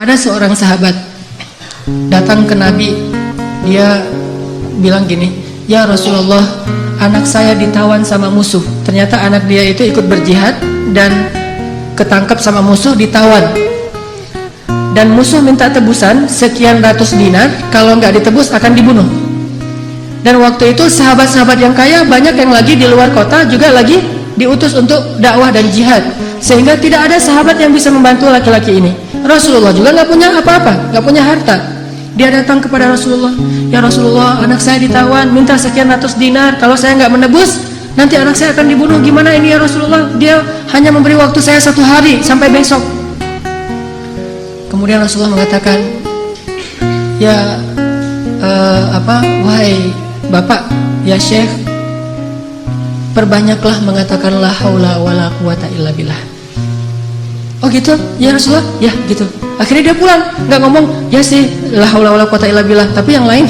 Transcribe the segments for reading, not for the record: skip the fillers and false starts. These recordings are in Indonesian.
Ada seorang sahabat datang ke Nabi. Dia bilang gini, "Ya Rasulullah, anak saya ditawan sama musuh." Ternyata anak dia itu ikut berjihad dan ketangkap sama musuh, ditawan. Dan musuh minta tebusan sekian ratus dinar, kalau nggak ditebus akan dibunuh. Dan waktu itu sahabat-sahabat yang kaya banyak yang lagi di luar kota juga lagi diutus untuk dakwah dan jihad, sehingga tidak ada sahabat yang bisa membantu laki-laki ini. Rasulullah juga nggak punya apa-apa, nggak punya harta. Dia datang kepada Rasulullah, "Ya Rasulullah, anak saya ditawan, minta sekian ratus dinar. Kalau saya nggak menebus, nanti anak saya akan dibunuh. Gimana ini ya Rasulullah? Dia hanya memberi waktu saya 1 hari sampai besok." Kemudian Rasulullah mengatakan, "Ya wahai bapak, ya Syekh, perbanyaklah mengatakan la haula wala quwata illa billah." "Oh gitu, ya Rasulullah, ya gitu." Akhirnya dia pulang, nggak ngomong ya sih la haula wala quwata illa billah, tapi yang lain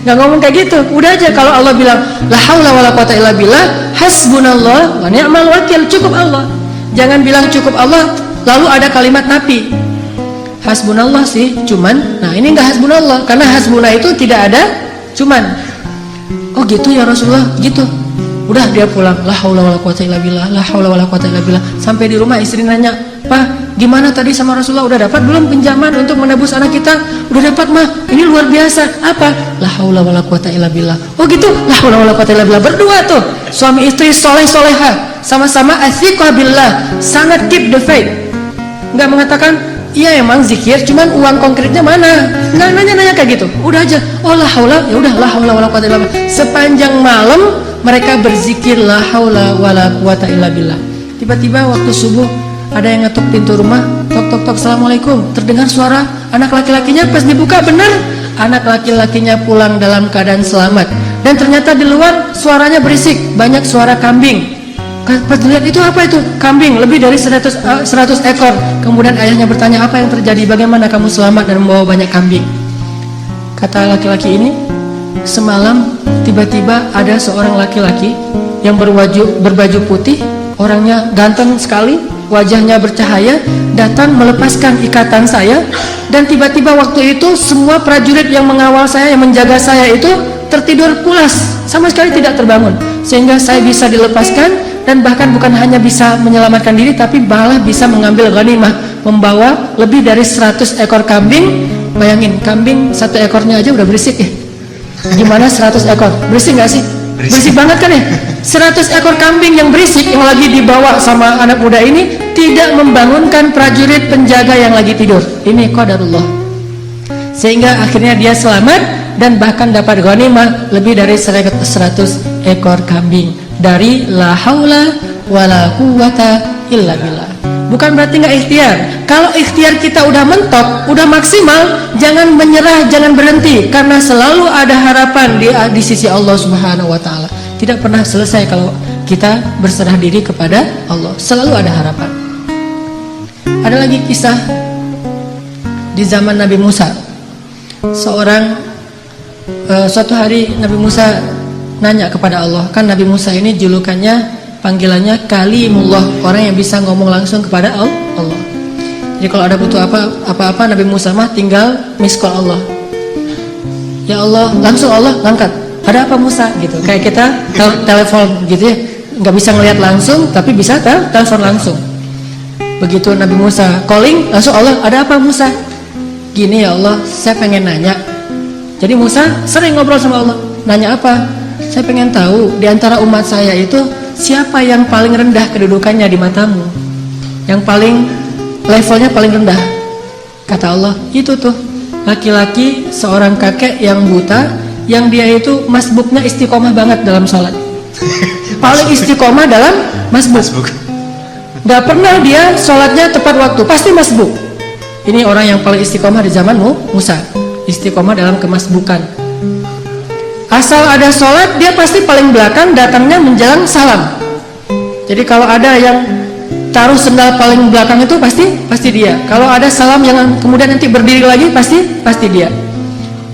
nggak ngomong kayak gitu. Udah aja kalau Allah bilang la haula wala quwata illa billah, hasbunallah wa ni'mal wakil, cukup Allah. Jangan bilang cukup Allah lalu ada kalimat nafi. Hasbunallah sih, cuman, nah ini nggak hasbunallah, karena hasbunah itu tidak ada cuman. "Oh gitu ya Rasulullah," gitu. Udah dia pulang, la haula wala quwata illa billah, la haula wala quwata illa billah. Sampai di rumah istri nanya, "Pak, gimana tadi sama Rasulullah, udah dapat belum pinjaman untuk menebus anak kita?" "Udah dapat mah, ini luar biasa." "Apa?" "La haula wala quwata illa billah." "Oh gitu, la haula wala quwata illa billah." Berdua tuh, suami istri soleh-soleha, sama-sama athiqah billah, sangat keep the faith. Nggak mengatakan, "Iya emang zikir, cuman uang konkretnya mana?" Nggak nanya-nanya kayak gitu. Udah aja, "Oh la haula," ya udah la haula wala quwata illa billah. Sepanjang malam mereka berzikir la haula wala quwata illa billah. Tiba-tiba waktu subuh ada yang ngetok pintu rumah, tok tok tok, "Assalamualaikum." Terdengar suara anak laki-lakinya, pas dibuka benar anak laki-lakinya pulang dalam keadaan selamat. Dan ternyata di luar suaranya berisik, banyak suara kambing. Pas dilihat, itu apa itu? Kambing, lebih dari 100 ekor. Kemudian ayahnya bertanya, "Apa yang terjadi? Bagaimana kamu selamat dan membawa banyak kambing?" Kata laki-laki ini, "Semalam tiba-tiba ada seorang laki-laki yang berbaju putih, orangnya ganteng sekali, wajahnya bercahaya, datang melepaskan ikatan saya, dan tiba-tiba waktu itu semua prajurit yang mengawal saya, yang menjaga saya itu tertidur pulas, sama sekali tidak terbangun, sehingga saya bisa dilepaskan, dan bahkan bukan hanya bisa menyelamatkan diri, tapi malah bisa mengambil ghanimah, membawa lebih dari 100 ekor kambing." Bayangin, kambing 1 ekornya aja udah berisik ya, gimana 100 ekor? Berisik gak sih? Berisik banget kan ya? 100 ekor kambing yang berisik, yang lagi dibawa sama anak muda ini, tidak membangunkan prajurit penjaga yang lagi tidur. Ini qadarullah. Sehingga akhirnya dia selamat dan bahkan dapat ghanimah lebih dari 100 ekor kambing dari la haula wala quwata illa billah. Bukan berarti nggak ikhtiar. Kalau ikhtiar kita udah mentok, udah maksimal, jangan menyerah, jangan berhenti, karena selalu ada harapan di sisi Allah Subhanahu wa taala. Tidak pernah selesai kalau kita berserah diri kepada Allah. Selalu ada harapan. Ada lagi kisah di zaman Nabi Musa. Suatu hari Nabi Musa nanya kepada Allah. Kan Nabi Musa ini julukannya, panggilannya Kalimullah, orang yang bisa ngomong langsung kepada Allah. Jadi kalau ada butuh apa-apa Nabi Musa mah tinggal miss call Allah. "Ya Allah," langsung Allah ngangkat. "Ada apa Musa?" gitu. Kayak kita telepon gitu ya, nggak bisa ngelihat langsung tapi bisa telepon langsung. Begitu Nabi Musa calling, langsung Allah, "Ada apa Musa?" "Gini ya Allah, saya pengen nanya." Jadi Musa sering ngobrol sama Allah. "Nanya apa?" "Saya pengen tahu di antara umat saya itu siapa yang paling rendah kedudukannya di matamu, yang paling levelnya paling rendah." Kata Allah, "Itu tuh laki-laki seorang kakek yang buta, yang dia itu masbuknya istiqomah banget dalam sholat." Paling istiqomah dalam masbuk. Gak pernah dia sholatnya tepat waktu, pasti masbuk. Ini orang yang paling istiqomah di zaman Musa, istiqomah dalam kemasbukan. Asal ada sholat, dia pasti paling belakang, datangnya menjelang salam. Jadi kalau ada yang taruh sendal paling belakang itu pasti dia. Kalau ada salam yang kemudian nanti berdiri lagi, pasti dia.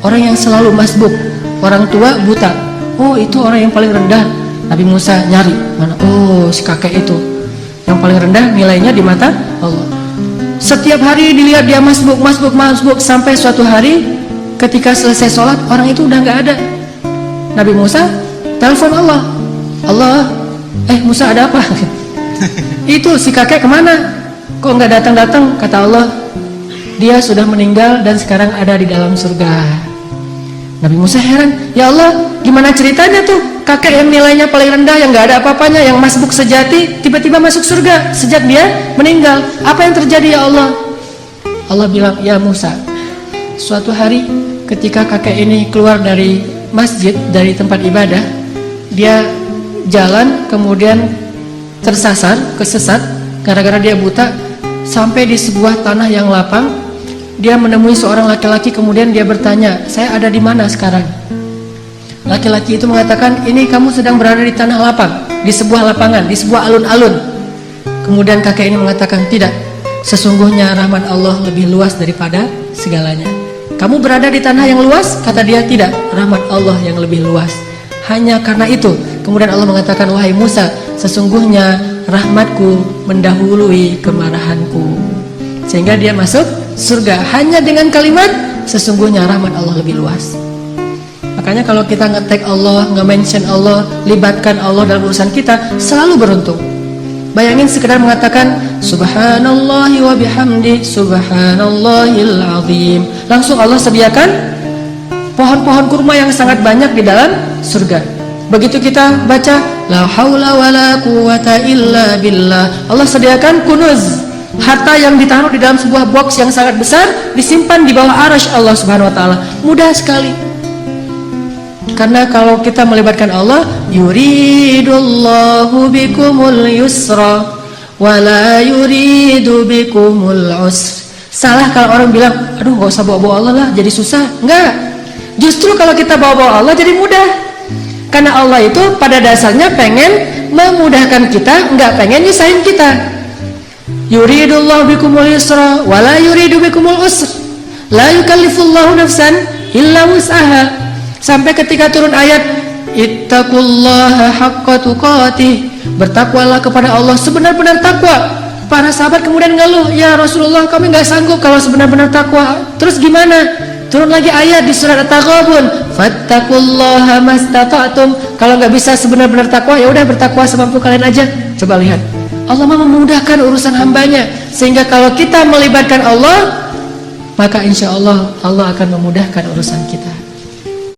Orang yang selalu masbuk, orang tua buta. Oh, itu orang yang paling rendah. Nabi Musa nyari mana? Oh, si kakek itu yang paling rendah nilainya di mata Allah. Setiap hari dilihat dia masbuk sampai suatu hari ketika selesai sholat orang itu udah nggak ada. Nabi Musa telepon Allah, Musa ada apa? Itu si kakek kemana? Kok nggak datang? Kata Allah, dia sudah meninggal dan sekarang ada di dalam surga. Nabi Musa heran, ya Allah, gimana ceritanya tuh? Kakek yang nilainya paling rendah, yang nggak ada apa-apanya, yang masbuk sejati, tiba-tiba masuk surga sejak dia meninggal. Apa yang terjadi ya Allah? Allah bilang, ya Musa, suatu hari ketika kakek ini keluar dari masjid, dari tempat ibadah, dia jalan kemudian kesesat gara-gara dia buta, sampai di sebuah tanah yang lapang. Dia menemui seorang laki-laki, kemudian dia bertanya, saya ada di mana sekarang? Laki-laki itu mengatakan, ini kamu sedang berada di tanah lapang, di sebuah lapangan, di sebuah alun-alun. Kemudian kakek ini mengatakan, tidak, sesungguhnya rahmat Allah lebih luas daripada segalanya. Kamu berada di tanah yang luas? Kata dia, tidak, rahmat Allah yang lebih luas. Hanya karena itu, kemudian Allah mengatakan, wahai Musa, sesungguhnya rahmatku mendahului kemarahanku. Sehingga dia masuk surga hanya dengan kalimat, sesungguhnya rahmat Allah lebih luas. Makanya kalau kita nge-tag Allah, nge-mention Allah, libatkan Allah dalam urusan kita, selalu beruntung. Bayangin sekedar mengatakan subhanallahi wa bihamdi subhanallahil azim, langsung Allah sediakan pohon-pohon kurma yang sangat banyak di dalam surga. Begitu kita baca la haula wala quwata illa billah, Allah sediakan kunuz, harta yang ditaruh di dalam sebuah box yang sangat besar, disimpan di bawah arasy Allah Subhanahu wa taala. Mudah sekali. Karena kalau kita melibatkan Allah, yuridullahu bikumul yusra wa la yuridu bikumul usr. Salah kalau orang bilang, aduh gak usah bawa-bawa Allah lah, jadi susah. Enggak. Justru kalau kita bawa-bawa Allah jadi mudah. Karena Allah itu pada dasarnya pengen memudahkan kita, enggak pengen nyusahin kita. Yuridullahu bikumul yusra wa la yuridu bikumul usr. La yukallifullahu nafsan illa wus'aha. Sampai ketika turun ayat ittaqullaha haqqa tuqatih, bertakwalah kepada Allah sebenar-benar takwa. Para sahabat kemudian ngeluh, ya Rasulullah, kami nggak sanggup kalau sebenar-benar takwa. Terus gimana? Turun lagi ayat di surat At-Taghabun, fattaqullaha mastata'tum. Kalau nggak bisa sebenar-benar takwa, ya udah bertakwa semampu kalian aja. Coba lihat, Allah memudahkan urusan hambanya, sehingga kalau kita melibatkan Allah, maka insya Allah Allah akan memudahkan urusan kita.